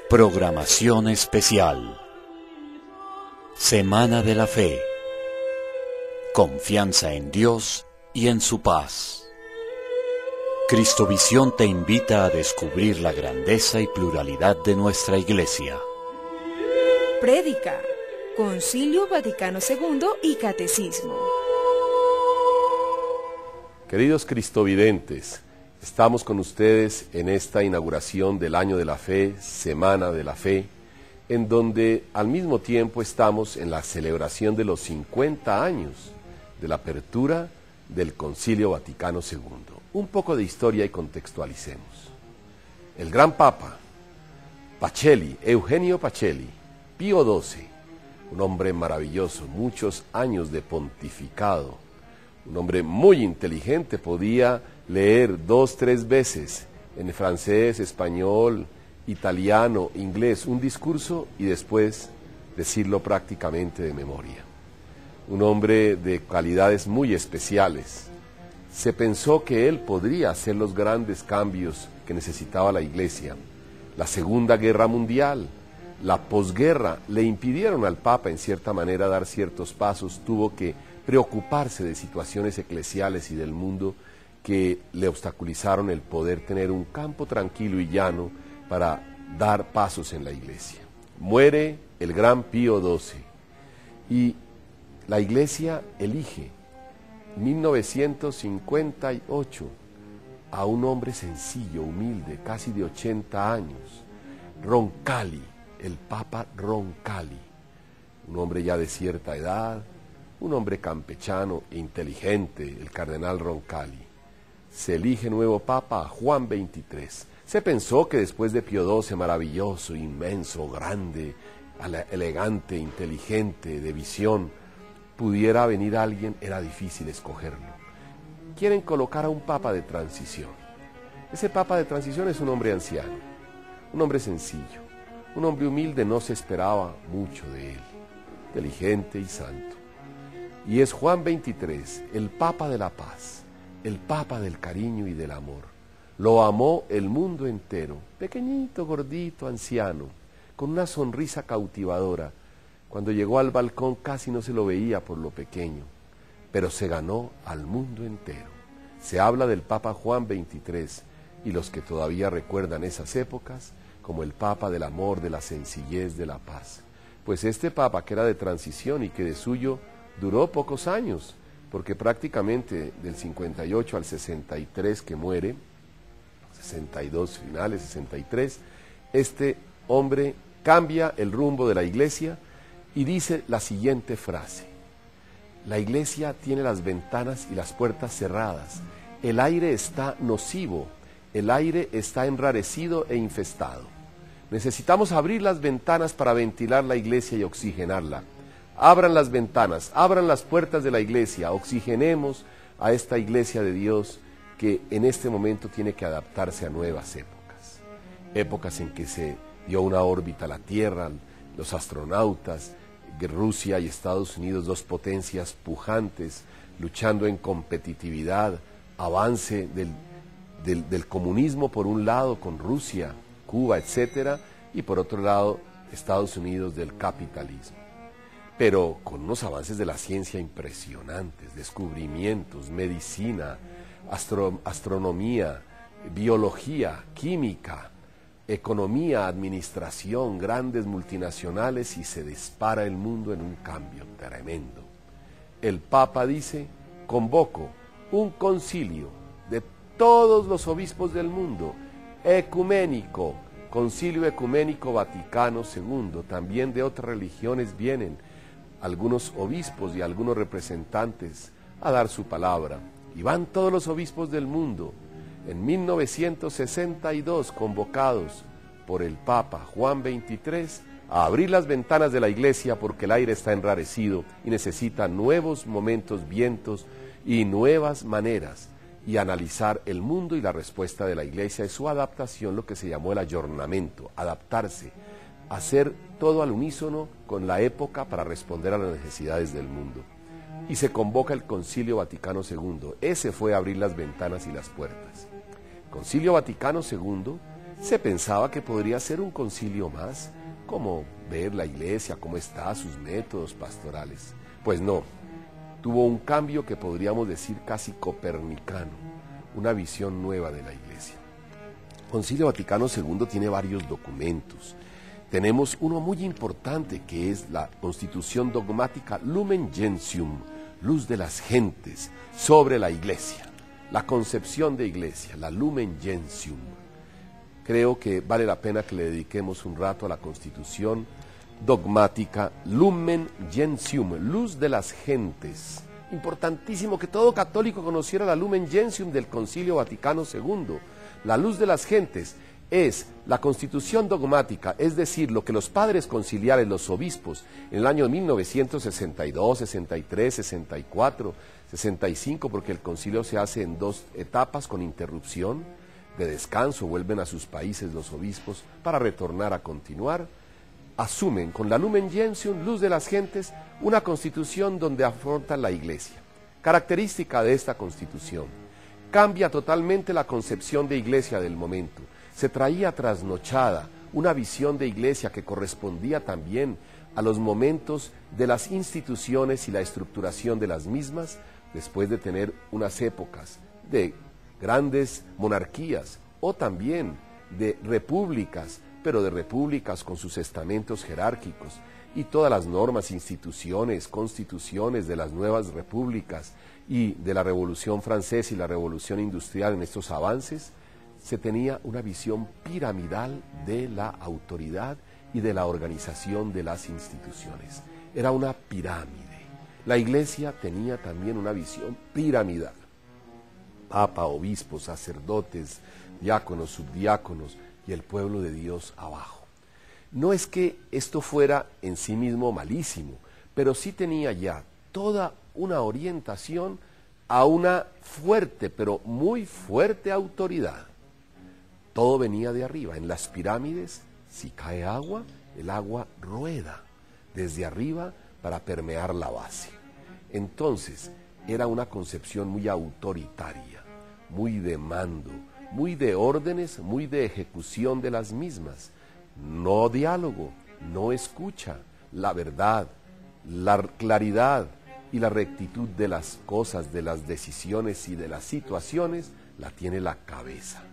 Programación especial. Semana de la Fe. Confianza en Dios y en su paz. Cristovisión te invita a descubrir la grandeza y pluralidad de nuestra Iglesia. Prédica, Concilio Vaticano II y Catecismo. Queridos cristovidentes, estamos con ustedes en esta inauguración del Año de la Fe, Semana de la Fe, en donde al mismo tiempo estamos en la celebración de los 50 años de la apertura del Concilio Vaticano II. Un poco de historia y contextualicemos. El gran Papa Pacelli, Eugenio Pacelli, Pío XII, un hombre maravilloso, muchos años de pontificado, un hombre muy inteligente, podía leer 2, 3 veces en francés, español, italiano, inglés, un discurso y después decirlo prácticamente de memoria. Un hombre de cualidades muy especiales. Se pensó que él podría hacer los grandes cambios que necesitaba la Iglesia. La Segunda Guerra Mundial, la posguerra, le impidieron al Papa en cierta manera dar ciertos pasos, tuvo que preocuparse de situaciones eclesiales y del mundo que le obstaculizaron el poder tener un campo tranquilo y llano para dar pasos en la Iglesia. Muere el gran Pío XII y la Iglesia elige en 1958 a un hombre sencillo, humilde, casi de 80 años, Roncalli, el Papa Roncalli, un hombre ya de cierta edad, un hombre campechano e inteligente, el cardenal Roncalli. Se elige nuevo Papa a Juan XXIII. Se pensó que después de Pío XII, maravilloso, inmenso, grande, elegante, inteligente, de visión, pudiera venir alguien, era difícil escogerlo. Quieren colocar a un Papa de transición. Ese Papa de transición es un hombre anciano, un hombre sencillo, un hombre humilde, no se esperaba mucho de él, inteligente y santo. Y es Juan XXIII, el Papa de la paz, el Papa del cariño y del amor. Lo amó el mundo entero, pequeñito, gordito, anciano, con una sonrisa cautivadora. Cuando llegó al balcón casi no se lo veía por lo pequeño, pero se ganó al mundo entero. Se habla del Papa Juan XXIII y los que todavía recuerdan esas épocas como el Papa del amor, de la sencillez, de la paz. Pues este Papa que era de transición y que de suyo duró pocos años, porque prácticamente del 58 al 63 que muere, 62 finales, 63, este hombre cambia el rumbo de la Iglesia y dice la siguiente frase: la Iglesia tiene las ventanas y las puertas cerradas, el aire está nocivo, el aire está enrarecido e infestado. Necesitamos abrir las ventanas para ventilar la Iglesia y oxigenarla. Abran las ventanas, abran las puertas de la Iglesia, oxigenemos a esta Iglesia de Dios que en este momento tiene que adaptarse a nuevas épocas. Épocas en que se dio una órbita a la Tierra, los astronautas, Rusia y Estados Unidos, dos potencias pujantes, luchando en competitividad, avance del comunismo por un lado con Rusia, Cuba, etcétera, y por otro lado Estados Unidos del capitalismo. Pero con unos avances de la ciencia impresionantes, descubrimientos, medicina, astronomía, biología, química, economía, administración, grandes multinacionales, y se dispara el mundo en un cambio tremendo. El Papa dice: convoco un concilio de todos los obispos del mundo, ecuménico, Concilio Ecuménico Vaticano II, también de otras religiones vienen algunos obispos y algunos representantes a dar su palabra, y van todos los obispos del mundo. En 1962, convocados por el Papa Juan XXIII, a abrir las ventanas de la Iglesia porque el aire está enrarecido y necesita nuevos momentos, vientos y nuevas maneras, y analizar el mundo y la respuesta de la Iglesia y su adaptación, lo que se llamó el ayornamiento, adaptarse, hacer todo al unísono con la época para responder a las necesidades del mundo. Y se convoca el Concilio Vaticano II. Ese fue abrir las ventanas y las puertas. Concilio Vaticano II Se pensaba que podría ser un concilio más, como ver la iglesia, cómo está, sus métodos pastorales. Pues no, tuvo un cambio que podríamos decir casi copernicano, una visión nueva de la iglesia. Concilio Vaticano II tiene varios documentos. Tenemos uno muy importante que es la Constitución Dogmática Lumen Gentium, Luz de las Gentes, sobre la iglesia, la concepción de iglesia, la Lumen Gentium. Creo que vale la pena que le dediquemos un rato a la Constitución Dogmática Lumen Gentium, Luz de las Gentes. Importantísimo que todo católico conociera la Lumen Gentium del Concilio Vaticano II. La luz de las gentes es la constitución dogmática, es decir, lo que los padres conciliares, los obispos, en el año 1962, 63, 64, 65, porque el concilio se hace en 2 etapas con interrupción de descanso, vuelven a sus países los obispos para retornar a continuar, asumen con la Lumen Gentium, luz de las gentes, una constitución donde afrontan la iglesia. Característica de esta constitución: cambia totalmente la concepción de iglesia del momento. Se traía trasnochada una visión de iglesia que correspondía también a los momentos de las instituciones y la estructuración de las mismas, después de tener unas épocas de grandes monarquías o también de repúblicas, pero de repúblicas con sus estamentos jerárquicos y todas las normas, instituciones, constituciones de las nuevas repúblicas y de la Revolución Francesa y la Revolución Industrial. En estos avances se tenía una visión piramidal de la autoridad y de la organización de las instituciones. Era una pirámide. La iglesia tenía también una visión piramidal. Papa, obispos, sacerdotes, diáconos, subdiáconos y el pueblo de Dios abajo. No es que esto fuera en sí mismo malísimo, pero sí tenía ya toda una orientación a una fuerte, pero muy fuerte autoridad. Todo venía de arriba. En las pirámides, si cae agua, el agua rueda desde arriba para permear la base. Entonces, era una concepción muy autoritaria, muy de mando, muy de órdenes, muy de ejecución de las mismas. No diálogo, no escucha, la verdad, la claridad y la rectitud de las cosas, de las decisiones y de las situaciones, la tiene la cabeza.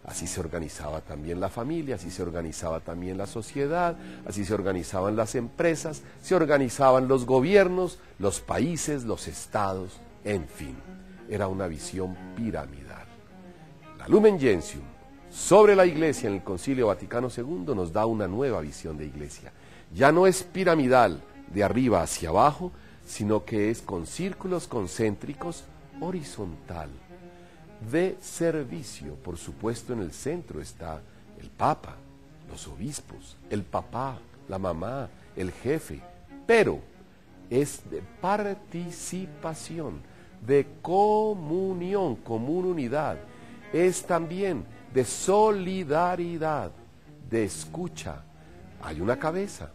Así se organizaba también la familia, así se organizaba también la sociedad, así se organizaban las empresas, se organizaban los gobiernos, los países, los estados, en fin. Era una visión piramidal. La Lumen Gentium sobre la iglesia en el Concilio Vaticano II nos da una nueva visión de iglesia. Ya no es piramidal de arriba hacia abajo, sino que es con círculos concéntricos horizontal, de servicio. Por supuesto, en el centro está el Papa, los obispos, el papá, la mamá, el jefe, pero es de participación, de comunión, común unidad, es también de solidaridad, de escucha. Hay una cabeza,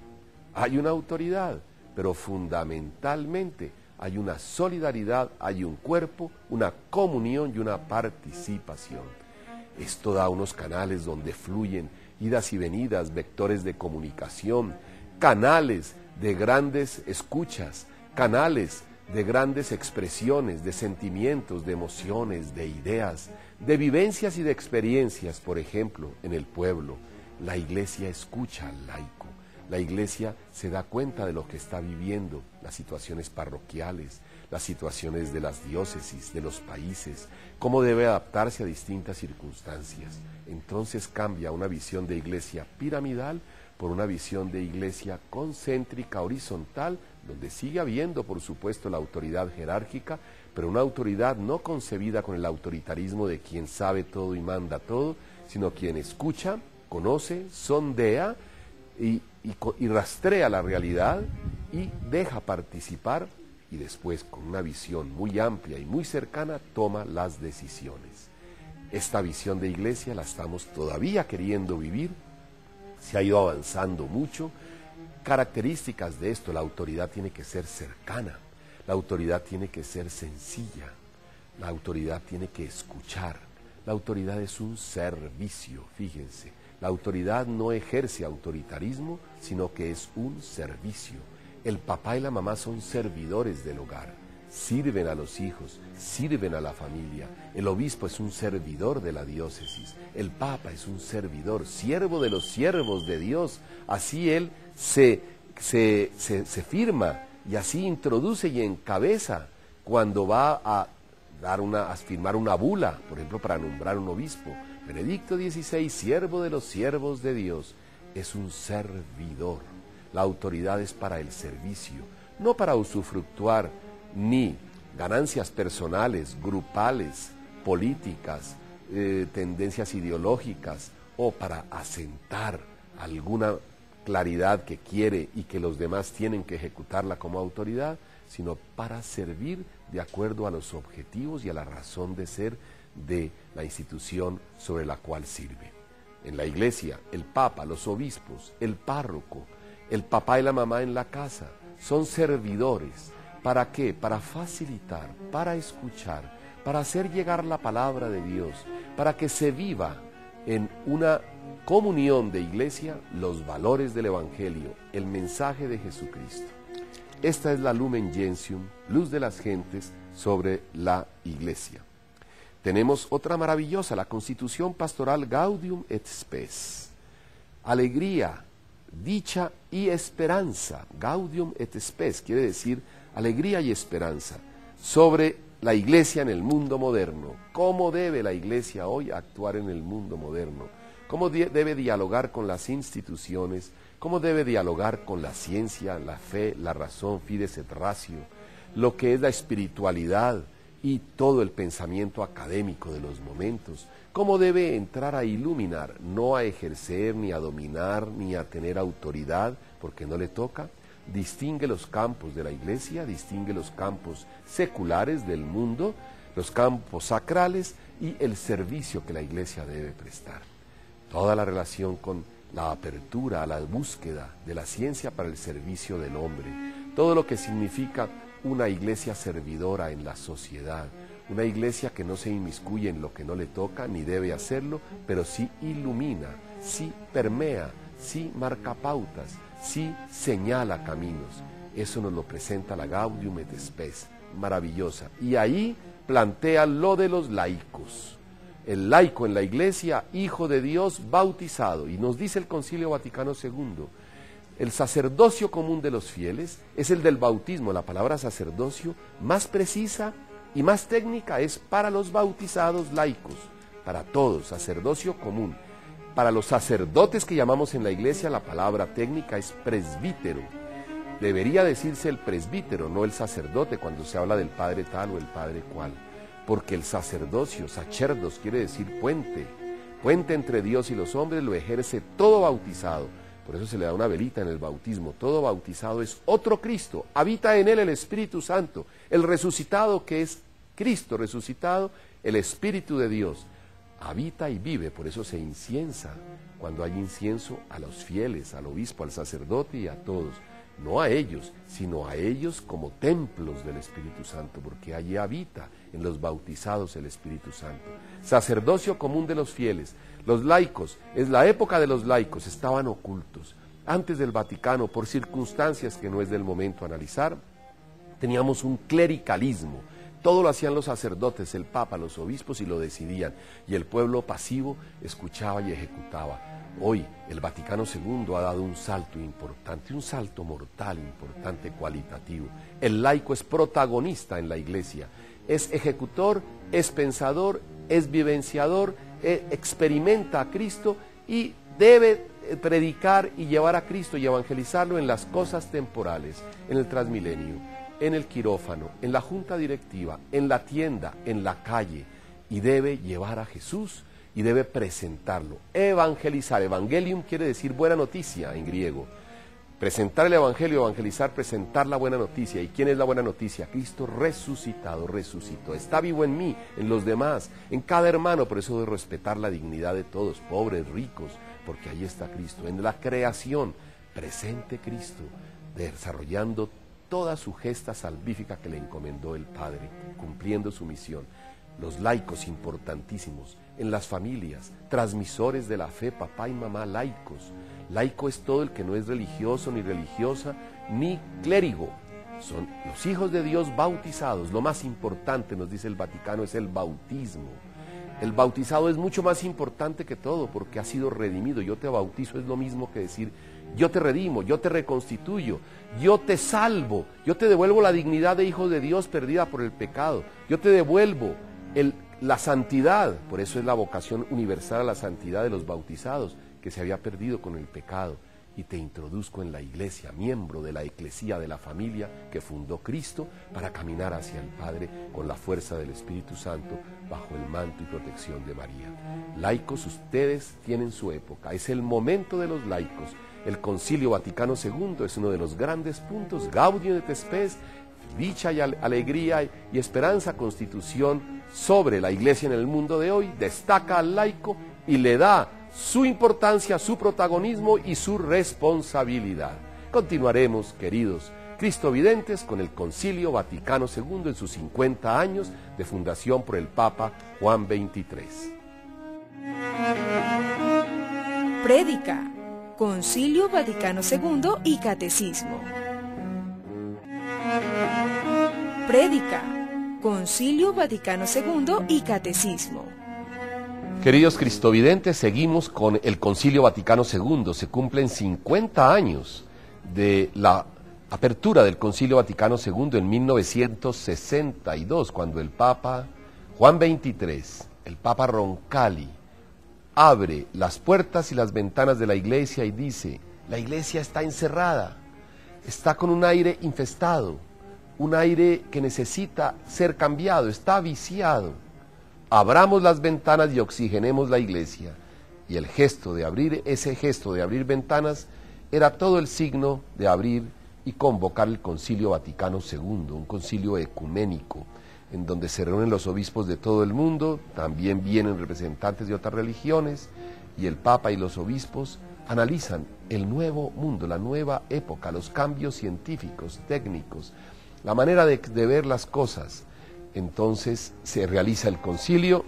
hay una autoridad, pero fundamentalmente hay una solidaridad, hay un cuerpo, una comunión y una participación. Esto da unos canales donde fluyen idas y venidas, vectores de comunicación, canales de grandes escuchas, canales de grandes expresiones, de sentimientos, de emociones, de ideas, de vivencias y de experiencias. Por ejemplo, en el pueblo, la iglesia escucha al laico. La iglesia se da cuenta de lo que está viviendo, las situaciones parroquiales, las situaciones de las diócesis, de los países, cómo debe adaptarse a distintas circunstancias. Entonces cambia una visión de iglesia piramidal por una visión de iglesia concéntrica, horizontal, donde sigue habiendo, por supuesto, la autoridad jerárquica, pero una autoridad no concebida con el autoritarismo de quien sabe todo y manda todo, sino quien escucha, conoce, sondea y rastrea la realidad y deja participar, y después con una visión muy amplia y muy cercana toma las decisiones. Esta visión de iglesia la estamos todavía queriendo vivir, se ha ido avanzando mucho. Características de esto: la autoridad tiene que ser cercana, la autoridad tiene que ser sencilla, la autoridad tiene que escuchar, La autoridad es un servicio, fíjense. La autoridad no ejerce autoritarismo, sino que es un servicio. El papá y la mamá son servidores del hogar, sirven a los hijos, sirven a la familia. El obispo es un servidor de la diócesis, el papa es un servidor, siervo de los siervos de Dios. Así él se firma y así introduce y encabeza cuando va a firmar una bula, por ejemplo, para nombrar un obispo. Benedicto XVI, siervo de los siervos de Dios, es un servidor. La autoridad es para el servicio, no para usufructuar ni ganancias personales, grupales, políticas, tendencias ideológicas, o para asentar alguna claridad que quiere y que los demás tienen que ejecutarla como autoridad, sino para servir de acuerdo a los objetivos y a la razón de ser de la institución sobre la cual sirve. En la iglesia, el papa, los obispos, el párroco, el papá y la mamá en la casa, son servidores. ¿Para qué? Para facilitar, para escuchar, para hacer llegar la palabra de Dios, para que se viva en una comunión de iglesia los valores del Evangelio, el mensaje de Jesucristo. Esta es la Lumen Gentium, luz de las gentes sobre la iglesia. Tenemos otra maravillosa, la Constitución Pastoral Gaudium et Spes. Alegría, dicha y esperanza. Gaudium et Spes quiere decir alegría y esperanza sobre la iglesia en el mundo moderno. ¿Cómo debe la iglesia hoy actuar en el mundo moderno? ¿Cómo debe dialogar con las instituciones? ¿Cómo debe dialogar con la ciencia, la fe, la razón, fides et ratio, lo que es la espiritualidad y todo el pensamiento académico de los momentos? ¿Cómo debe entrar a iluminar, no a ejercer, ni a dominar, ni a tener autoridad, porque no le toca? Distingue los campos de la iglesia, distingue los campos seculares del mundo, los campos sacrales y el servicio que la iglesia debe prestar. Toda la relación con la apertura a la búsqueda de la ciencia para el servicio del hombre, todo lo que significa una iglesia servidora en la sociedad, una iglesia que no se inmiscuye en lo que no le toca ni debe hacerlo, pero sí ilumina, sí permea, sí marca pautas, sí señala caminos. Eso nos lo presenta la Gaudium et Spes, maravillosa. Y ahí plantea lo de los laicos. El laico en la iglesia, hijo de Dios, bautizado. Y nos dice el Concilio Vaticano II, el sacerdocio común de los fieles es el del bautismo. La palabra sacerdocio más precisa y más técnica es para los bautizados laicos, para todos, sacerdocio común. Para los sacerdotes que llamamos en la iglesia, la palabra técnica es presbítero. Debería decirse el presbítero, no el sacerdote, cuando se habla del padre tal o el padre cual. Porque el sacerdocio, sacerdos, quiere decir puente. Puente entre Dios y los hombres lo ejerce todo bautizado. Por eso se le da una velita en el bautismo. Todo bautizado es otro Cristo. Habita en él el Espíritu Santo. El resucitado, que es Cristo resucitado, el Espíritu de Dios. Habita y vive, por eso se inciensa cuando hay incienso a los fieles, al obispo, al sacerdote y a todos. No a ellos, sino a ellos como templos del Espíritu Santo, porque allí habita en los bautizados el Espíritu Santo. Sacerdocio común de los fieles. Los laicos, es la época de los laicos, estaban ocultos. Antes del Vaticano, por circunstancias que no es del momento analizar, teníamos un clericalismo. Todo lo hacían los sacerdotes, el papa, los obispos, y lo decidían. Y el pueblo pasivo escuchaba y ejecutaba. Hoy el Vaticano II ha dado un salto importante, un salto mortal importante, cualitativo. El laico es protagonista en la iglesia. Es ejecutor, es pensador, es vivenciador, experimenta a Cristo y debe predicar y llevar a Cristo y evangelizarlo en las cosas temporales, en el Transmilenio, en el quirófano, en la junta directiva, en la tienda, en la calle, y debe llevar a Jesús y debe presentarlo, evangelizar. Evangelium quiere decir buena noticia en griego. Presentar el evangelio, evangelizar, presentar la buena noticia. ¿Y quién es la buena noticia? Cristo resucitado, resucitó. Está vivo en mí, en los demás, en cada hermano. Por eso debo respetar la dignidad de todos, pobres, ricos, porque ahí está Cristo. En la creación, presente Cristo, desarrollando toda su gesta salvífica que le encomendó el Padre, cumpliendo su misión. los laicos importantísimos, en las familias, transmisores de la fe, papá y mamá laicos. Laico es todo el que no es religioso, ni religiosa, ni clérigo. Son los hijos de Dios bautizados. Lo más importante, nos dice el Vaticano, es el bautismo. El bautizado es mucho más importante que todo porque ha sido redimido. Yo te bautizo es lo mismo que decir, yo te redimo, yo te reconstituyo, yo te salvo, yo te devuelvo la dignidad de hijo de Dios perdida por el pecado, yo te devuelvo la santidad. Por eso es la vocación universal a la santidad de los bautizados, que se había perdido con el pecado. Y te introduzco en la iglesia, miembro de la eclesía de la familia que fundó Cristo, para caminar hacia el Padre con la fuerza del Espíritu Santo, bajo el manto y protección de María. Laicos, ustedes tienen su época, es el momento de los laicos. El Concilio Vaticano II es uno de los grandes puntos, Gaudium et Spes, dicha y alegría y esperanza, constitución sobre la iglesia en el mundo de hoy, destaca al laico y le da su importancia, su protagonismo y su responsabilidad. Continuaremos, queridos cristovidentes, con el Concilio Vaticano II en sus 50 años de fundación por el Papa Juan XXIII. Prédica, Concilio Vaticano II y Catecismo. Prédica, Concilio Vaticano II y Catecismo. Queridos cristovidentes, seguimos con el Concilio Vaticano II. Se cumplen 50 años de la apertura del Concilio Vaticano II en 1962, cuando el Papa Juan XXIII, el Papa Roncalli, abre las puertas y las ventanas de la iglesia y dice: la iglesia está encerrada, está con un aire infestado, un aire que necesita ser cambiado, está viciado. Abramos las ventanas y oxigenemos la iglesia. Y el gesto de abrir, ese gesto de abrir ventanas, era todo el signo de abrir y convocar el Concilio Vaticano II, un concilio ecuménico, en donde se reúnen los obispos de todo el mundo, también vienen representantes de otras religiones, y el Papa y los obispos analizan el nuevo mundo, la nueva época, los cambios científicos, técnicos, la manera de ver las cosas. Entonces se realiza el concilio,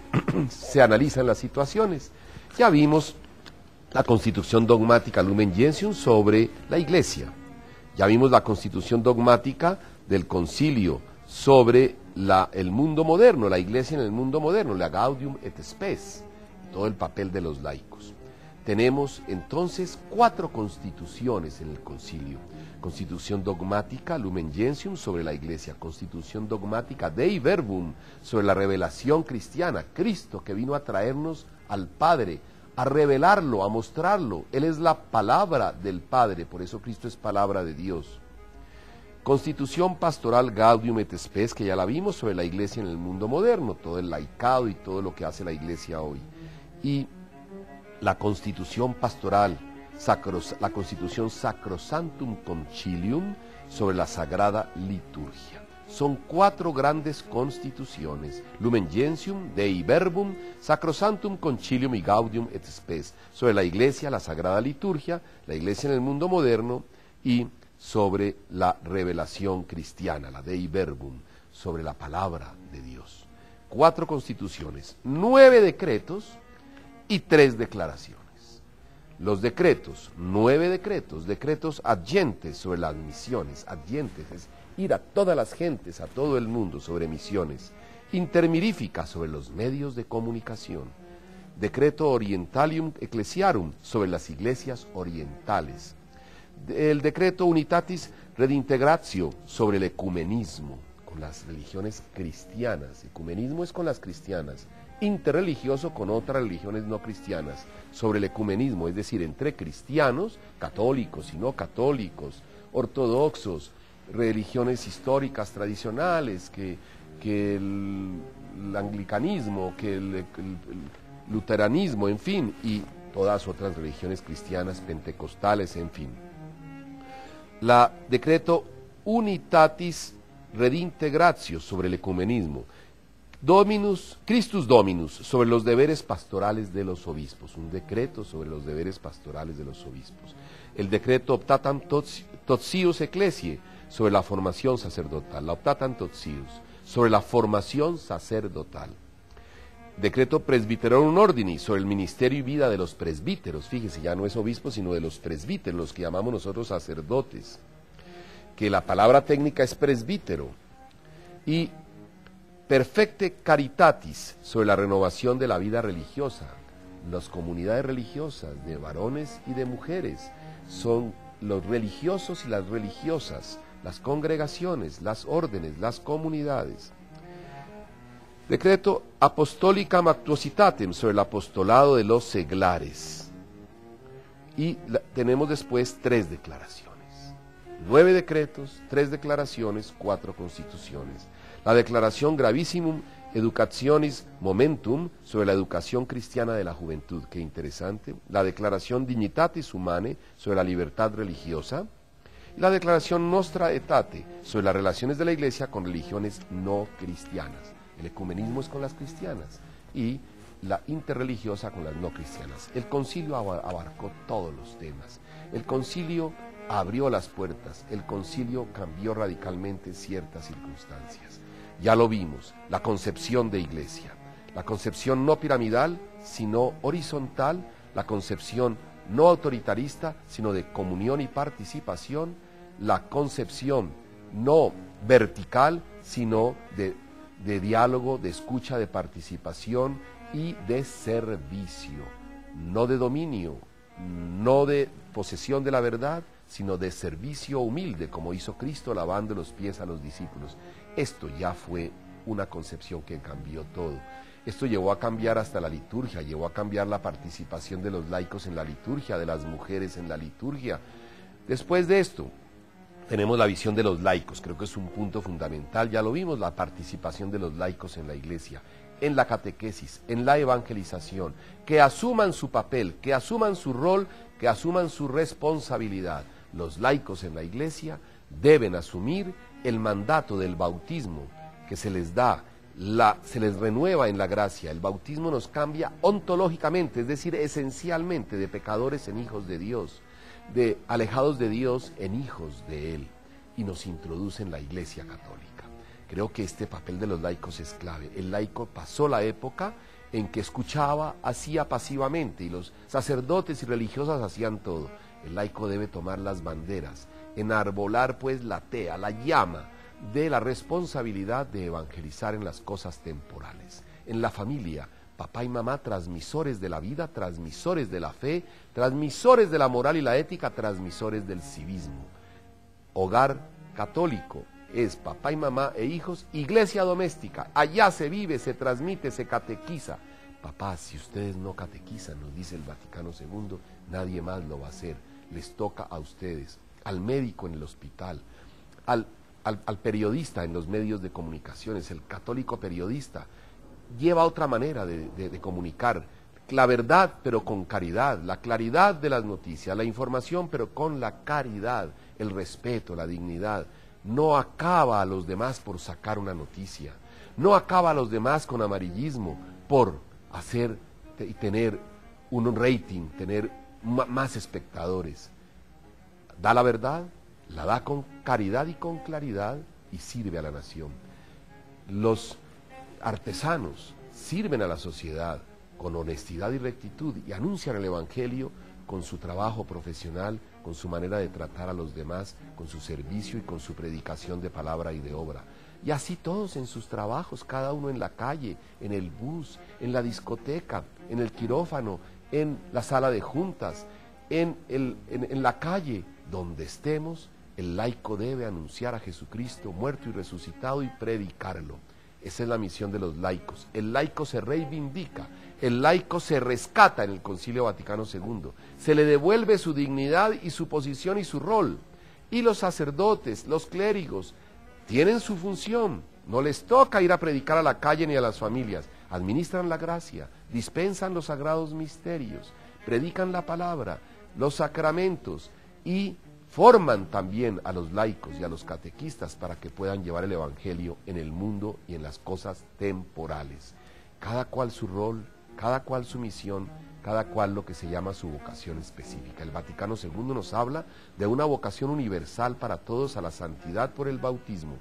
se analizan las situaciones. Ya vimos la constitución dogmática Lumen Gentium sobre la iglesia. Ya vimos la constitución dogmática del concilio sobre el mundo moderno, la iglesia en el mundo moderno, la Gaudium et Spes, todo el papel de los laicos. Tenemos entonces 4 constituciones en el concilio. Constitución dogmática Lumen Gentium sobre la iglesia, constitución dogmática Dei Verbum sobre la revelación cristiana, Cristo que vino a traernos al Padre, a revelarlo, a mostrarlo. Él es la palabra del Padre, por eso Cristo es palabra de Dios. Constitución pastoral Gaudium et Spes, que ya la vimos, sobre la iglesia en el mundo moderno, todo el laicado y todo lo que hace la iglesia hoy. Y la constitución pastoral, la constitución Sacrosanctum Concilium sobre la Sagrada Liturgia. Son 4 grandes constituciones: Lumen Gentium, Dei Verbum, Sacrosanctum Concilium y Gaudium et Spes, sobre la iglesia, la Sagrada Liturgia, la iglesia en el mundo moderno, y sobre la revelación cristiana, la Dei Verbum, sobre la palabra de Dios. 4 constituciones, 9 decretos y 3 declaraciones. Los decretos, 9 decretos, decretos adyentes sobre las misiones, adyentes es ir a todas las gentes, a todo el mundo, sobre misiones. Intermirífica, sobre los medios de comunicación. Decreto Orientalium Ecclesiarum, sobre las iglesias orientales. El decreto Unitatis Redintegratio, sobre el ecumenismo, con las religiones cristianas. Ecumenismo es con las cristianas. Interreligioso con otras religiones no cristianas, sobre el ecumenismo, es decir, entre cristianos, católicos y no católicos, ortodoxos, religiones históricas tradicionales, que el anglicanismo, que el luteranismo, en fin, y todas otras religiones cristianas, pentecostales, en fin. La decreto Unitatis Redintegratio sobre el ecumenismo. Christus Dominus, sobre los deberes pastorales de los obispos, un decreto sobre los deberes pastorales de los obispos. El decreto Optatam Totius Ecclesiae, sobre la formación sacerdotal, la Optatam Totius, sobre la formación sacerdotal. Decreto Presbyterorum Ordini, sobre el ministerio y vida de los presbíteros. Fíjese, ya no es obispo, sino de los presbíteros, los que llamamos nosotros sacerdotes, que la palabra técnica es presbítero. Y Perfecte Caritatis, sobre la renovación de la vida religiosa. Las comunidades religiosas, de varones y de mujeres, son los religiosos y las religiosas, las congregaciones, las órdenes, las comunidades. Decreto Apostolicam Actuositatem, sobre el apostolado de los seglares. Y tenemos después 3 declaraciones. 9 decretos, 3 declaraciones, 4 constituciones. La declaración Gravissimum Educationis Momentum, sobre la educación cristiana de la juventud, qué interesante. La declaración Dignitatis Humanae, sobre la libertad religiosa. Y la declaración Nostra Aetate, sobre las relaciones de la Iglesia con religiones no cristianas. El ecumenismo es con las cristianas y la interreligiosa con las no cristianas. El concilio abarcó todos los temas. El concilio abrió las puertas, el concilio cambió radicalmente ciertas circunstancias. Ya lo vimos, la concepción de iglesia, la concepción no piramidal, sino horizontal, la concepción no autoritarista, sino de comunión y participación, la concepción no vertical, sino de diálogo, de escucha, de participación y de servicio, no de dominio, no de posesión de la verdad, sino de servicio humilde, como hizo Cristo lavando los pies a los discípulos. Esto ya fue una concepción que cambió todo. Esto llevó a cambiar hasta la liturgia, llevó a cambiar la participación de los laicos en la liturgia, de las mujeres en la liturgia. Después de esto, tenemos la visión de los laicos, creo que es un punto fundamental, ya lo vimos, la participación de los laicos en la iglesia, en la catequesis, en la evangelización, que asuman su papel, que asuman su rol, que asuman su responsabilidad. Los laicos en la iglesia deben asumir el mandato del bautismo que se les da, se les renueva en la gracia. El bautismo nos cambia ontológicamente, es decir, esencialmente, de pecadores en hijos de Dios, de alejados de Dios en hijos de Él, y nos introduce en la Iglesia católica. Creo que este papel de los laicos es clave. El laico pasó la época en que escuchaba, hacía pasivamente, y los sacerdotes y religiosas hacían todo. El laico debe tomar las banderas, enarbolar pues la tea, la llama de la responsabilidad de evangelizar en las cosas temporales. En la familia, papá y mamá, transmisores de la vida, transmisores de la fe, transmisores de la moral y la ética, transmisores del civismo. Hogar católico es papá y mamá e hijos, iglesia doméstica, allá se vive, se transmite, se catequiza. Papás, si ustedes no catequizan, nos dice el Vaticano II, nadie más lo va a hacer, les toca a ustedes, al médico en el hospital, al periodista en los medios de comunicaciones, el católico periodista, lleva otra manera de comunicar, la verdad pero con caridad, la claridad de las noticias, la información pero con la caridad, el respeto, la dignidad. No acaba a los demás por sacar una noticia, no acaba a los demás con amarillismo, por hacer y tener un rating, tener más espectadores. Da la verdad, la da con caridad y con claridad y sirve a la nación. Los artesanos sirven a la sociedad con honestidad y rectitud y anuncian el Evangelio con su trabajo profesional, con su manera de tratar a los demás, con su servicio y con su predicación de palabra y de obra. Y así todos en sus trabajos, cada uno en la calle, en el bus, en la discoteca, en el quirófano, en la sala de juntas, en la calle, donde estemos, el laico debe anunciar a Jesucristo muerto y resucitado y predicarlo. Esa es la misión de los laicos. El laico se reivindica, el laico se rescata en el Concilio Vaticano II, se le devuelve su dignidad y su posición y su rol. Y los sacerdotes, los clérigos, tienen su función, no les toca ir a predicar a la calle ni a las familias, administran la gracia, dispensan los sagrados misterios, predican la palabra, los sacramentos y forman también a los laicos y a los catequistas para que puedan llevar el Evangelio en el mundo y en las cosas temporales. Cada cual su rol, cada cual su misión, cada cual lo que se llama su vocación específica. El Vaticano II nos habla de una vocación universal para todos a la santidad por el bautismo.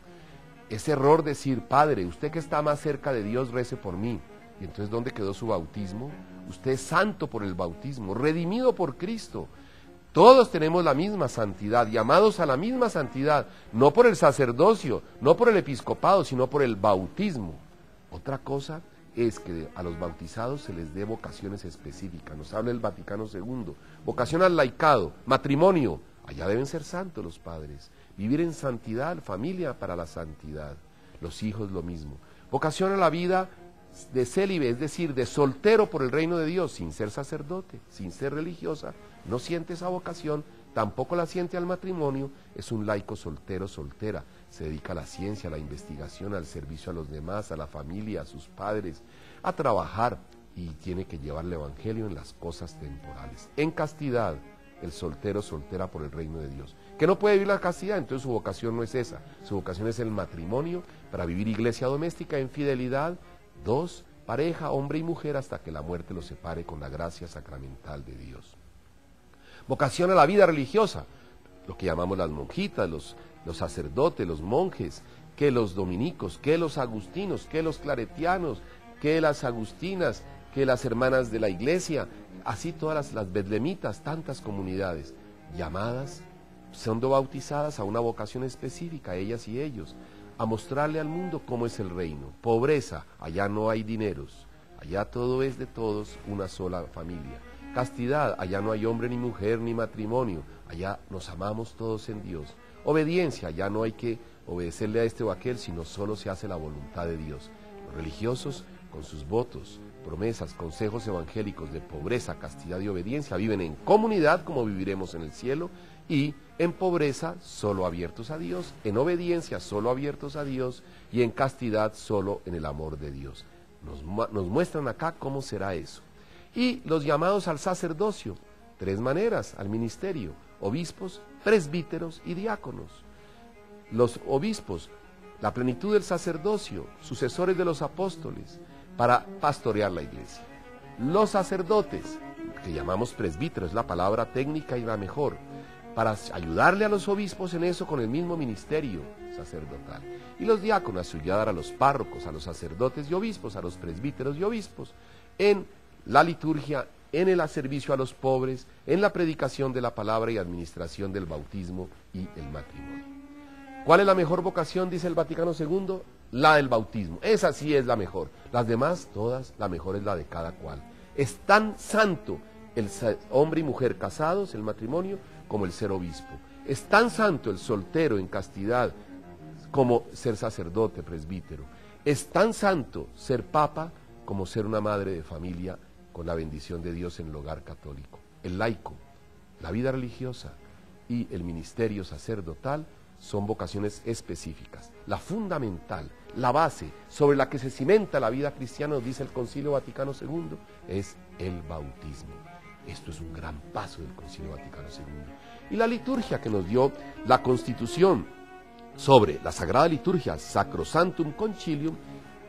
Es error decir, Padre, usted que está más cerca de Dios, rece por mí. ¿Y entonces dónde quedó su bautismo? Usted es santo por el bautismo, redimido por Cristo. Todos tenemos la misma santidad, llamados a la misma santidad, no por el sacerdocio, no por el episcopado, sino por el bautismo. Otra cosa es que a los bautizados se les dé vocaciones específicas. Nos habla el Vaticano II. Vocación al laicado, matrimonio. Allá deben ser santos los padres. Vivir en santidad, familia para la santidad. Los hijos lo mismo. Vocación a la vida de célibe, es decir, de soltero por el reino de Dios, sin ser sacerdote, sin ser religiosa. No siente esa vocación, tampoco la siente al matrimonio. Es un laico soltero, soltera. Se dedica a la ciencia, a la investigación, al servicio a los demás, a la familia, a sus padres, a trabajar, y tiene que llevar el evangelio en las cosas temporales. En castidad, el soltero, soltera por el reino de Dios. Que no puede vivir la castidad, entonces su vocación no es esa. Su vocación es el matrimonio, para vivir iglesia doméstica en fidelidad. 2, pareja, hombre y mujer, hasta que la muerte los separe con la gracia sacramental de Dios. Vocación a la vida religiosa, lo que llamamos las monjitas, los sacerdotes, los monjes, que los dominicos, que los agustinos, que los claretianos, que las agustinas, que las hermanas de la iglesia, así todas las betlemitas, tantas comunidades llamadas, siendo bautizadas a una vocación específica, ellas y ellos, a mostrarle al mundo cómo es el reino. Pobreza, allá no hay dineros, allá todo es de todos, una sola familia. Castidad, allá no hay hombre ni mujer ni matrimonio, allá nos amamos todos en Dios. Obediencia, allá no hay que obedecerle a este o aquel, sino solo se hace la voluntad de Dios. Los religiosos, con sus votos, promesas, consejos evangélicos de pobreza, castidad y obediencia, viven en comunidad como viviremos en el cielo, y en pobreza solo abiertos a Dios, en obediencia solo abiertos a Dios, y en castidad solo en el amor de Dios. Nos muestran acá cómo será eso. Y los llamados al sacerdocio, 3 maneras, al ministerio: obispos, presbíteros y diáconos. Los obispos, la plenitud del sacerdocio, sucesores de los apóstoles, para pastorear la iglesia. Los sacerdotes, que llamamos presbíteros, es la palabra técnica y la mejor, para ayudarle a los obispos en eso con el mismo ministerio sacerdotal. Y los diáconos, ayudar a los párrocos, a los sacerdotes y obispos, a los presbíteros y obispos, en la liturgia, en el servicio a los pobres, en la predicación de la palabra y administración del bautismo y el matrimonio. ¿Cuál es la mejor vocación, dice el Vaticano II? La del bautismo. Esa sí es la mejor. Las demás, todas, la mejor es la de cada cual. Es tan santo el hombre y mujer casados, el matrimonio, como el ser obispo. Es tan santo el soltero en castidad como ser sacerdote, presbítero. Es tan santo ser papa como ser una madre de familia con la bendición de Dios en el hogar católico. El laico, la vida religiosa y el ministerio sacerdotal son vocaciones específicas. La fundamental, la base sobre la que se cimenta la vida cristiana, nos dice el Concilio Vaticano II, es el bautismo. Esto es un gran paso del Concilio Vaticano II. Y la liturgia que nos dio la Constitución sobre la Sagrada Liturgia, Sacrosanctum Concilium,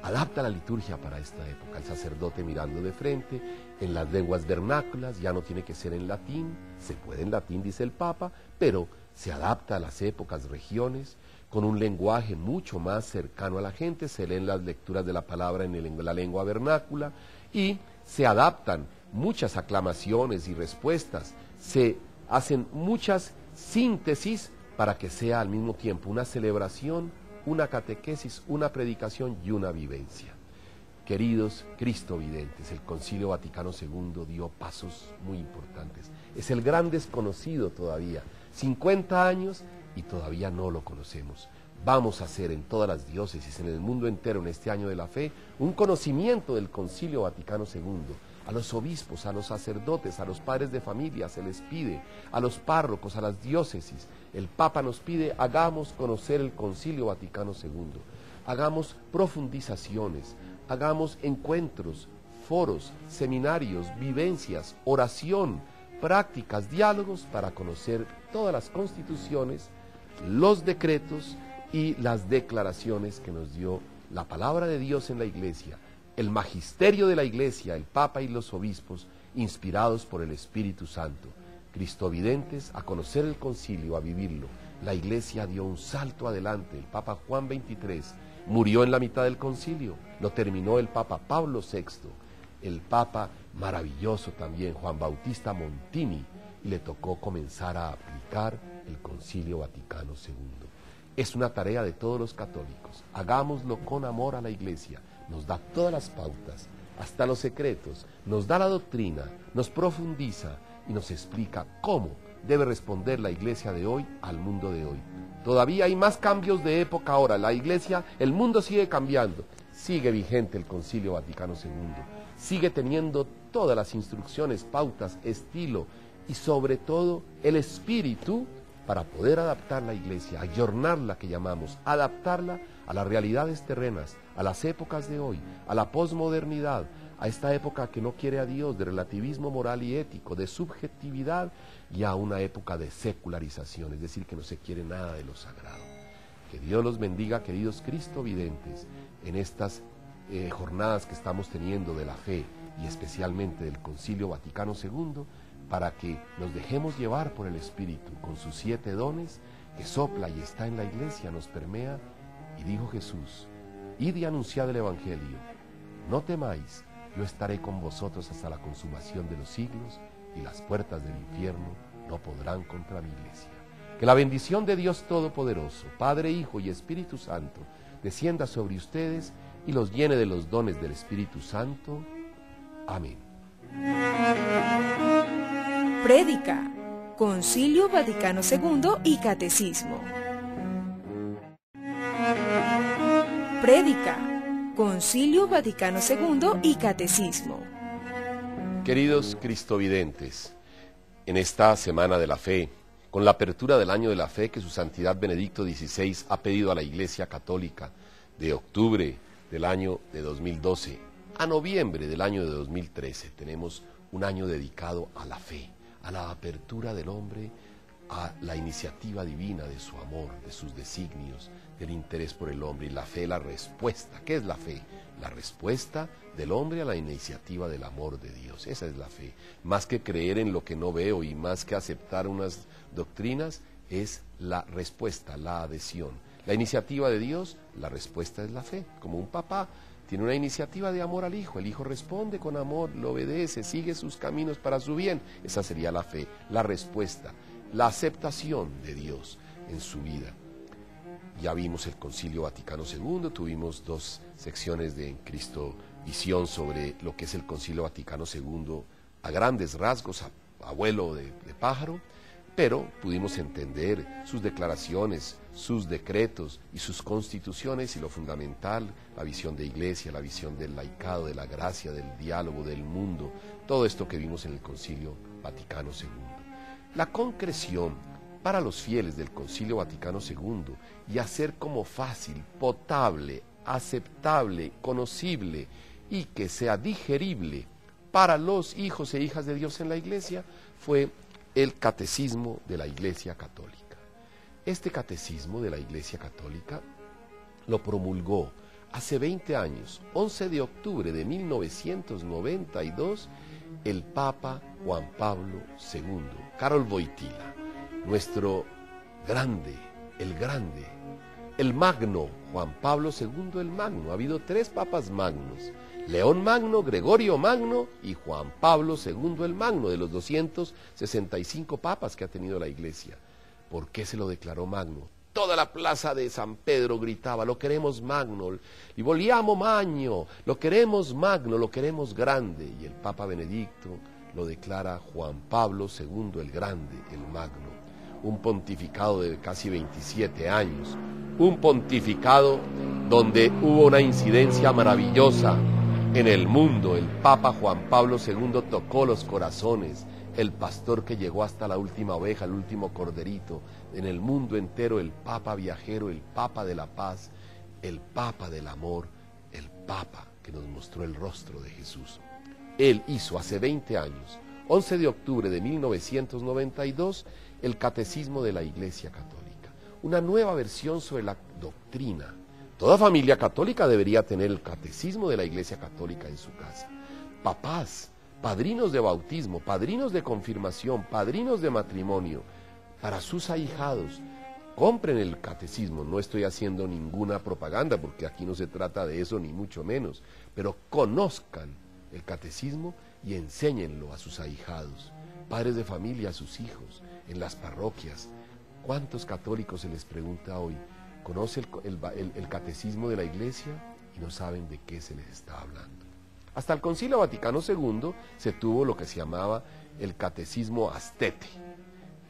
adapta la liturgia para esta época. El sacerdote mirando de frente, en las lenguas vernáculas, ya no tiene que ser en latín, se puede en latín, dice el Papa, pero se adapta a las épocas, regiones, con un lenguaje mucho más cercano a la gente, se leen las lecturas de la palabra en la lengua vernácula, y se adaptan muchas aclamaciones y respuestas, se hacen muchas síntesis para que sea al mismo tiempo una celebración, una catequesis, una predicación y una vivencia. Queridos cristovidentes, el Concilio Vaticano II dio pasos muy importantes. Es el gran desconocido todavía, 50 años y todavía no lo conocemos. Vamos a hacer en todas las diócesis, en el mundo entero, en este año de la fe, un conocimiento del Concilio Vaticano II. A los obispos, a los sacerdotes, a los padres de familia se les pide, a los párrocos, a las diócesis. El Papa nos pide, hagamos conocer el Concilio Vaticano II, hagamos profundizaciones, hagamos encuentros, foros, seminarios, vivencias, oración, prácticas, diálogos para conocer todas las constituciones, los decretos y las declaraciones que nos dio la palabra de Dios en la Iglesia, el magisterio de la Iglesia, el Papa y los obispos, inspirados por el Espíritu Santo. cristovidentes, a conocer el concilio, a vivirlo. La Iglesia dio un salto adelante. El Papa Juan XXIII murió en la mitad del concilio, lo terminó el Papa Pablo VI, el Papa maravilloso también, Juan Bautista Montini, y le tocó comenzar a aplicar el Concilio Vaticano II. Es una tarea de todos los católicos. Hagámoslo con amor a la Iglesia. Nos da todas las pautas, hasta los secretos, nos da la doctrina, nos profundiza y nos explica cómo debe responder la Iglesia de hoy al mundo de hoy. Todavía hay más cambios de época ahora. La Iglesia, el mundo sigue cambiando. Sigue vigente el Concilio Vaticano II. Sigue teniendo todas las instrucciones, pautas, estilo y sobre todo el espíritu para poder adaptar la Iglesia, ayornarla que llamamos, adaptarla a las realidades terrenas, a las épocas de hoy, a la posmodernidad, a esta época que no quiere a Dios, de relativismo moral y ético, de subjetividad, y a una época de secularización, es decir, que no se quiere nada de lo sagrado. Que Dios los bendiga, queridos cristovidentes, en estas jornadas que estamos teniendo de la fe y especialmente del Concilio Vaticano II, para que nos dejemos llevar por el Espíritu con sus 7 dones que sopla y está en la Iglesia, nos permea. Y dijo Jesús: id y anunciad el Evangelio, no temáis, yo estaré con vosotros hasta la consumación de los siglos, y las puertas del infierno no podrán contra mi Iglesia. Que la bendición de Dios Todopoderoso, Padre, Hijo y Espíritu Santo, descienda sobre ustedes y los llene de los dones del Espíritu Santo. Amén. Prédica, Concilio Vaticano II y Catecismo. Prédica, Concilio Vaticano II y Catecismo. Queridos cristovidentes, en esta Semana de la Fe, con la apertura del Año de la Fe que su Santidad Benedicto XVI ha pedido a la Iglesia Católica, de octubre del año de 2012 a noviembre del año de 2013, tenemos un año dedicado a la fe, a la apertura del hombre, a la iniciativa divina de su amor, de sus designios, del interés por el hombre. Y la fe, la respuesta. ¿Qué es la fe? La respuesta del hombre a la iniciativa del amor de Dios. Esa es la fe. Más que creer en lo que no veo y más que aceptar unas doctrinas, es la respuesta, la adhesión. La iniciativa de Dios, la respuesta es la fe. Como un papá tiene una iniciativa de amor al hijo, el hijo responde con amor, lo obedece, sigue sus caminos para su bien. Esa sería la fe, la respuesta, la aceptación de Dios en su vida. Ya vimos el Concilio Vaticano II, tuvimos 2 secciones de En Cristo Visión sobre lo que es el Concilio Vaticano II a grandes rasgos, a vuelo de pájaro, pero pudimos entender sus declaraciones, sus decretos y sus constituciones, y lo fundamental, la visión de Iglesia, la visión del laicado, de la gracia, del diálogo, del mundo, todo esto que vimos en el Concilio Vaticano II. La concreción para los fieles del Concilio Vaticano II y hacer como fácil, potable, aceptable, conocible y que sea digerible para los hijos e hijas de Dios en la Iglesia fue el Catecismo de la Iglesia Católica. Este Catecismo de la Iglesia Católica lo promulgó hace 20 años, 11 de octubre de 1992, el Papa Juan Pablo II, Karol Wojtyła, nuestro grande, el magno, Juan Pablo II el magno. Ha habido 3 papas magnos: León Magno, Gregorio Magno y Juan Pablo II el Magno, de los 265 papas que ha tenido la Iglesia. ¿Por qué se lo declaró magno? Toda la plaza de San Pedro gritaba: lo queremos magno, y vogliamo magno, lo queremos magno, lo queremos grande. Y el Papa Benedicto lo declara Juan Pablo II el Grande, el Magno. Un pontificado de casi 27 años, un pontificado donde hubo una incidencia maravillosa en el mundo. El Papa Juan Pablo II tocó los corazones, el pastor que llegó hasta la última oveja, el último corderito. En el mundo entero, el Papa viajero, el Papa de la paz, el Papa del amor, el Papa que nos mostró el rostro de Jesús. Él hizo hace 20 años, 11 de octubre de 1992, el Catecismo de la Iglesia Católica, una nueva versión sobre la doctrina. Toda familia católica debería tener el Catecismo de la Iglesia Católica en su casa. Papás, padrinos de bautismo, padrinos de confirmación, padrinos de matrimonio, para sus ahijados. Compren el catecismo, no estoy haciendo ninguna propaganda porque aquí no se trata de eso ni mucho menos, pero conozcan el catecismo y enséñenlo a sus ahijados, padres de familia, a sus hijos, en las parroquias. ¿Cuántos católicos se les pregunta hoy, conoce el catecismo de la Iglesia y no saben de qué se les está hablando? Hasta el Concilio Vaticano II se tuvo lo que se llamaba el catecismo Astete.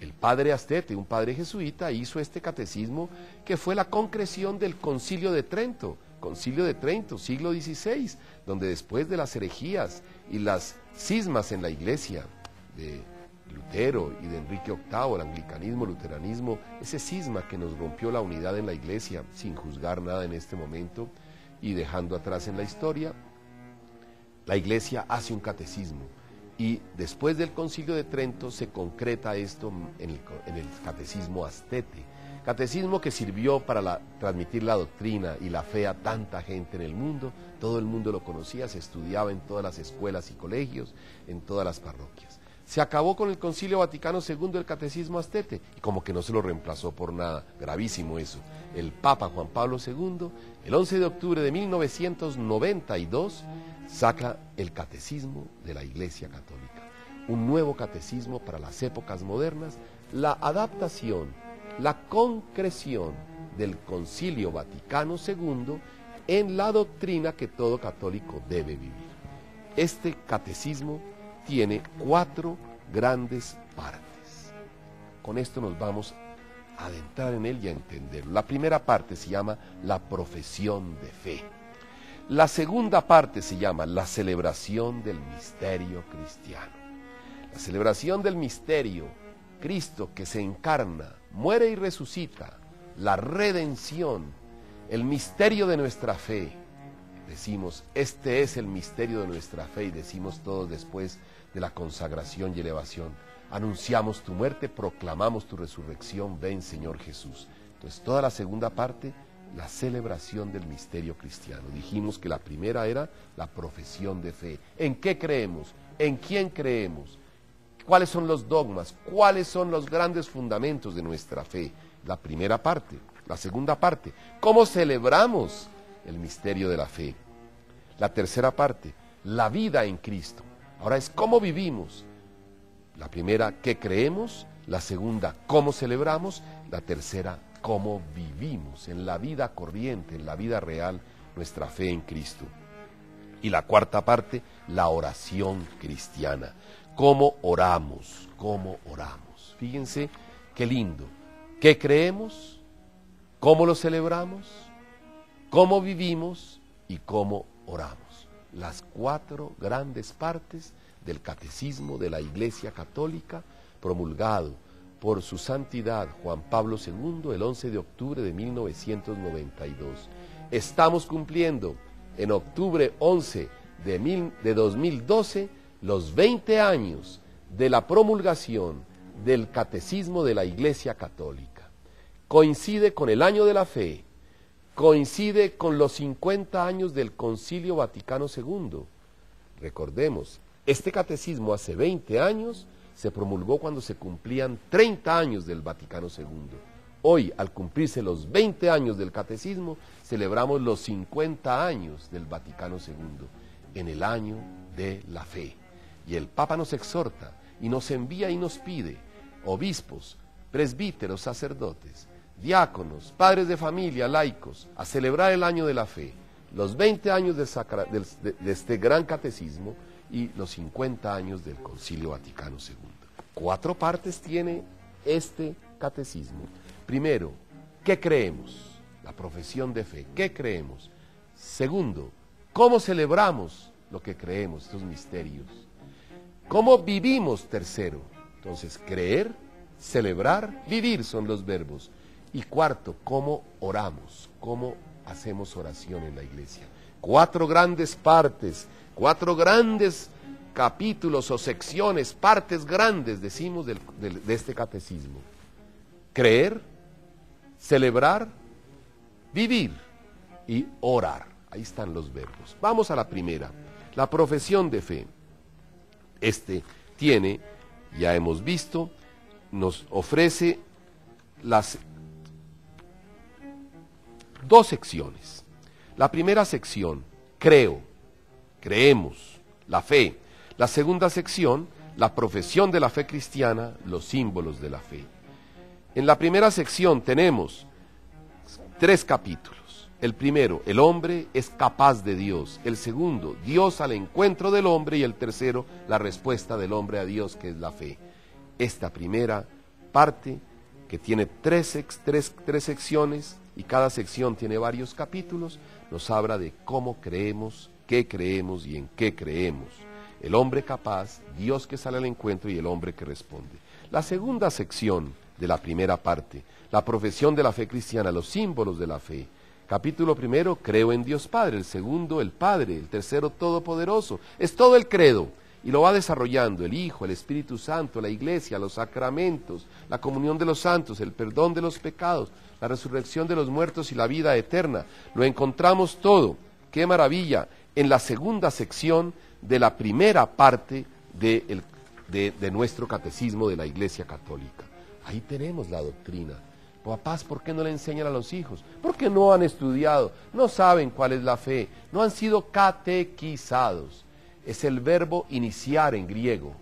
El padre Astete, un padre jesuita, hizo este catecismo que fue la concreción del Concilio de Trento, siglo XVI, donde después de las herejías y las cismas en la Iglesia de Lutero y de Enrique VIII, el anglicanismo, luteranismo, ese cisma que nos rompió la unidad en la Iglesia, sin juzgar nada en este momento y dejando atrás en la historia, la Iglesia hace un catecismo. Y después del Concilio de Trento se concreta esto en el catecismo Astete, catecismo que sirvió para transmitir la doctrina y la fe a tanta gente en el mundo. Todo el mundo lo conocía, se estudiaba en todas las escuelas y colegios, en todas las parroquias. Se acabó con el Concilio Vaticano II el catecismo Astete, y como que no se lo reemplazó por nada, gravísimo eso. El Papa Juan Pablo II, el 11 de octubre de 1992, saca el catecismo de la Iglesia Católica, un nuevo catecismo para las épocas modernas, la adaptación, la concreción del Concilio Vaticano II en la doctrina que todo católico debe vivir. Este catecismo tiene 4 grandes partes. Con esto nos vamos a adentrar en él y a entenderlo. La primera parte se llama la profesión de fe. La segunda parte se llama la celebración del misterio cristiano. La celebración del misterio, Cristo que se encarna, muere y resucita, la redención, el misterio de nuestra fe. Decimos, este es el misterio de nuestra fe, y decimos todos después de la consagración y elevación. Anunciamos tu muerte, proclamamos tu resurrección, ven Señor Jesús. Entonces toda la segunda parte, la celebración del misterio cristiano. Dijimos que la primera era la profesión de fe. ¿En qué creemos? ¿En quién creemos? ¿Cuáles son los dogmas? ¿Cuáles son los grandes fundamentos de nuestra fe? La primera parte. La segunda parte, ¿cómo celebramos el misterio de la fe? La tercera parte, la vida en Cristo. Ahora es cómo vivimos. La primera, ¿qué creemos? La segunda, ¿cómo celebramos? La tercera, cómo vivimos en la vida corriente, en la vida real, nuestra fe en Cristo. Y la cuarta parte, la oración cristiana. ¿Cómo oramos? ¿Cómo oramos? Fíjense qué lindo. ¿Qué creemos? ¿Cómo lo celebramos? ¿Cómo vivimos? ¿Y cómo oramos? Las 4 grandes partes del Catecismo de la Iglesia Católica, promulgado por su santidad Juan Pablo II el 11 de octubre de 1992. Estamos cumpliendo en octubre 11 de 2012 los 20 años de la promulgación del Catecismo de la Iglesia Católica. Coincide con el año de la fe, coincide con los 50 años del Concilio Vaticano II. Recordemos, este catecismo hace 20 años se promulgó cuando se cumplían 30 años del Vaticano II. Hoy, al cumplirse los 20 años del catecismo, celebramos los 50 años del Vaticano II, en el año de la fe. Y el Papa nos exhorta y nos envía y nos pide, obispos, presbíteros, sacerdotes, diáconos, padres de familia, laicos, a celebrar el año de la fe, los 20 años de este gran catecismo y los 50 años del Concilio Vaticano II. 4 partes tiene este catecismo. Primero, ¿qué creemos? La profesión de fe, ¿qué creemos? Segundo, ¿cómo celebramos lo que creemos, estos misterios? ¿Cómo vivimos? Tercero, entonces, creer, celebrar, vivir son los verbos. Y cuarto, ¿cómo oramos? ¿Cómo hacemos oración en la iglesia? 4 grandes partes, 4 grandes capítulos o secciones, partes grandes, decimos, de este catecismo. Creer, celebrar, vivir y orar. Ahí están los verbos. Vamos a la primera, la profesión de fe. Este tiene, ya hemos visto, nos ofrece las dos secciones. La primera sección, creo, creemos, la fe. La segunda sección, la profesión de la fe cristiana, los símbolos de la fe. En la primera sección tenemos 3 capítulos. El primero, el hombre es capaz de Dios. El segundo, Dios al encuentro del hombre. Y el tercero, la respuesta del hombre a Dios, que es la fe. Esta primera parte, que tiene 3 secciones, y cada sección tiene varios capítulos, nos habla de cómo creemos, qué creemos y en qué creemos. El hombre capaz, Dios que sale al encuentro y el hombre que responde. La segunda sección de la primera parte, la profesión de la fe cristiana, los símbolos de la fe. Capítulo primero, creo en Dios Padre. El segundo, el Padre. El tercero, Todopoderoso. Es todo el credo. Y lo va desarrollando el Hijo, el Espíritu Santo, la Iglesia, los sacramentos, la comunión de los santos, el perdón de los pecados, la resurrección de los muertos y la vida eterna. Lo encontramos todo. ¡Qué maravilla! En la segunda sección de la primera parte de nuestro catecismo de la Iglesia Católica. Ahí tenemos la doctrina. Papás, ¿por qué no le enseñan a los hijos? Porque no han estudiado, no saben cuál es la fe, no han sido catequizados. Es el verbo iniciar en griego.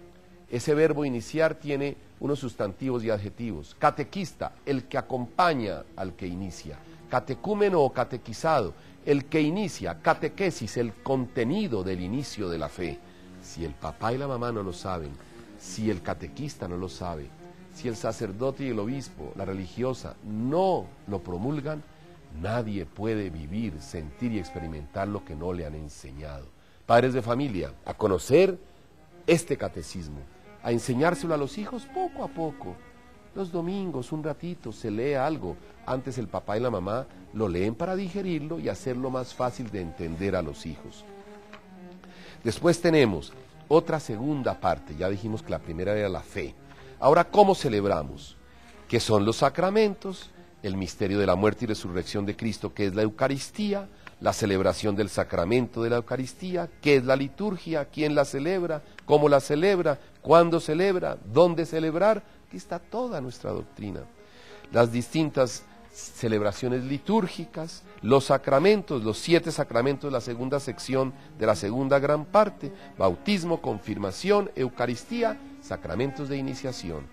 Ese verbo iniciar tiene unos sustantivos y adjetivos. Catequista, el que acompaña al que inicia. Catecúmeno o catequizado, el que inicia. Catequesis, el contenido del inicio de la fe. Si el papá y la mamá no lo saben, si el catequista no lo sabe, si el sacerdote y el obispo, la religiosa, no lo promulgan, nadie puede vivir, sentir y experimentar lo que no le han enseñado. Padres de familia, a conocer este catecismo, a enseñárselo a los hijos poco a poco. Los domingos, un ratito, se lee algo. Antes el papá y la mamá lo leen para digerirlo y hacerlo más fácil de entender a los hijos. Después tenemos otra segunda parte, ya dijimos que la primera era la fe. Ahora, ¿cómo celebramos? ¿Qué son los sacramentos? El misterio de la muerte y resurrección de Cristo, que es la Eucaristía, la celebración del sacramento de la Eucaristía, ¿qué es la liturgia? ¿Quién la celebra? ¿Cómo la celebra? ¿Cuándo celebra? ¿Dónde celebrar? Aquí está toda nuestra doctrina. Las distintas celebraciones litúrgicas, los sacramentos, los 7 sacramentos, la segunda sección de la segunda gran parte, bautismo, confirmación, Eucaristía, sacramentos de iniciación,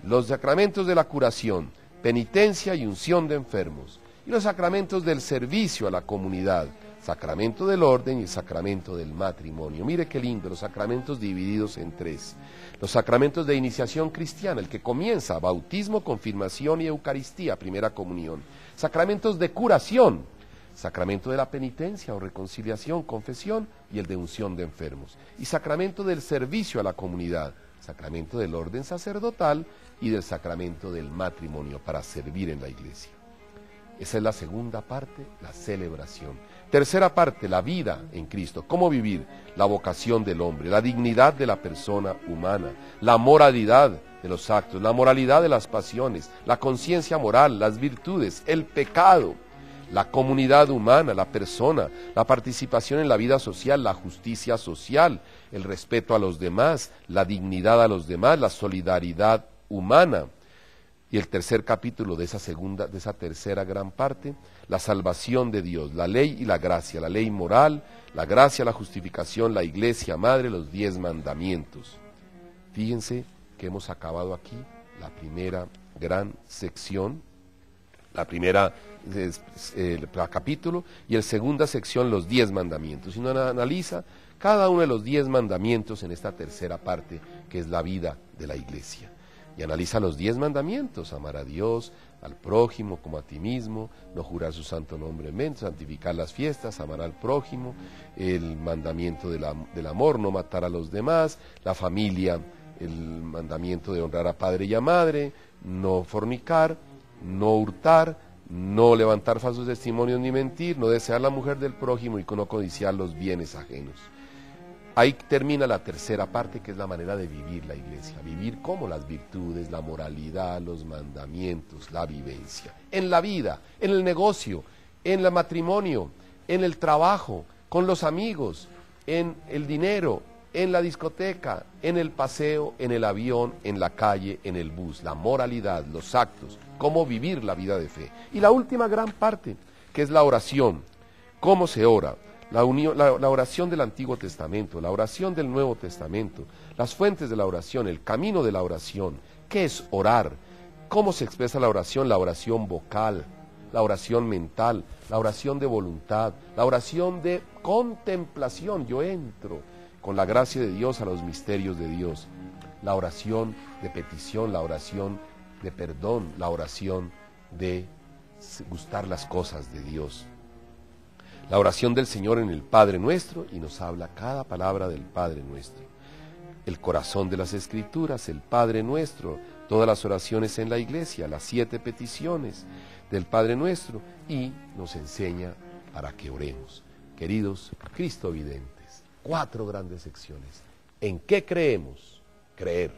los sacramentos de la curación, penitencia y unción de enfermos, y los sacramentos del servicio a la comunidad, sacramento del orden y el sacramento del matrimonio. Mire qué lindo, los sacramentos divididos en 3. Los sacramentos de iniciación cristiana, el que comienza, bautismo, confirmación y Eucaristía, primera comunión. Sacramentos de curación, sacramento de la penitencia o reconciliación, confesión y el de unción de enfermos. Y sacramento del servicio a la comunidad, sacramento del orden sacerdotal y del sacramento del matrimonio para servir en la iglesia. Esa es la segunda parte, la celebración. Tercera parte, la vida en Cristo. ¿Cómo vivir? La vocación del hombre, la dignidad de la persona humana, la moralidad de los actos, la moralidad de las pasiones, la conciencia moral, las virtudes, el pecado, la comunidad humana, la persona, la participación en la vida social, la justicia social, el respeto a los demás, la dignidad a los demás, la solidaridad humana. Y el tercer capítulo de esa tercera gran parte, la salvación de Dios, la ley y la gracia, la ley moral, la gracia, la justificación, la iglesia madre, los 10 mandamientos. Fíjense que hemos acabado aquí la primera gran sección, la primera capítulo, y la segunda sección, los 10 mandamientos. Si uno analiza cada uno de los 10 mandamientos en esta tercera parte, que es la vida de la iglesia. Y analiza los 10 mandamientos: amar a Dios, al prójimo como a ti mismo, no jurar su santo nombre en vano, santificar las fiestas, amar al prójimo, el mandamiento del amor, no matar a los demás, la familia, el mandamiento de honrar a padre y a madre, no fornicar, no hurtar, no levantar falsos testimonios ni mentir, no desear la mujer del prójimo y no codiciar los bienes ajenos. Ahí termina la tercera parte, que es la manera de vivir la iglesia. Vivir como las virtudes, la moralidad, los mandamientos, la vivencia. En la vida, en el negocio, en el matrimonio, en el trabajo, con los amigos, en el dinero, en la discoteca, en el paseo, en el avión, en la calle, en el bus, la moralidad, los actos, cómo vivir la vida de fe. Y la última gran parte, que es la oración, cómo se ora, la oración del Antiguo Testamento, la oración del Nuevo Testamento, las fuentes de la oración, el camino de la oración, qué es orar, cómo se expresa la oración vocal, la oración mental, la oración de voluntad, la oración de contemplación. Yo entro con la gracia de Dios a los misterios de Dios, la oración de petición, la oración de perdón, la oración de gustar las cosas de Dios, la oración del Señor en el Padre Nuestro, y nos habla cada palabra del Padre Nuestro, el corazón de las Escrituras, el Padre Nuestro, todas las oraciones en la iglesia, las 7 peticiones del Padre Nuestro, y nos enseña para que oremos. Queridos cristovidentes, 4 grandes secciones. ¿En qué creemos? Creer.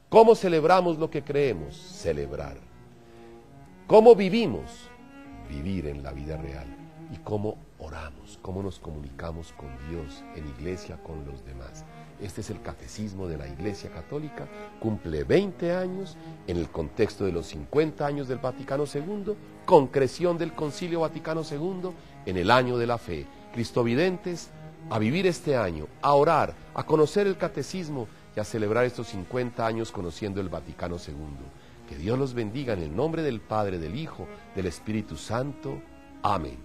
¿Cómo celebramos lo que creemos? Celebrar. ¿Cómo vivimos? Vivir en la vida real. ¿Y cómo oramos? ¿Cómo nos comunicamos con Dios en iglesia, con los demás? Este es el Catecismo de la Iglesia Católica, cumple 20 años en el contexto de los 50 años del Vaticano II, concreción del Concilio Vaticano II en el año de la fe. Cristovidentes, a vivir este año, a orar, a conocer el Catecismo y a celebrar estos 50 años conociendo el Vaticano II. Que Dios los bendiga en el nombre del Padre, del Hijo, del Espíritu Santo. Amén.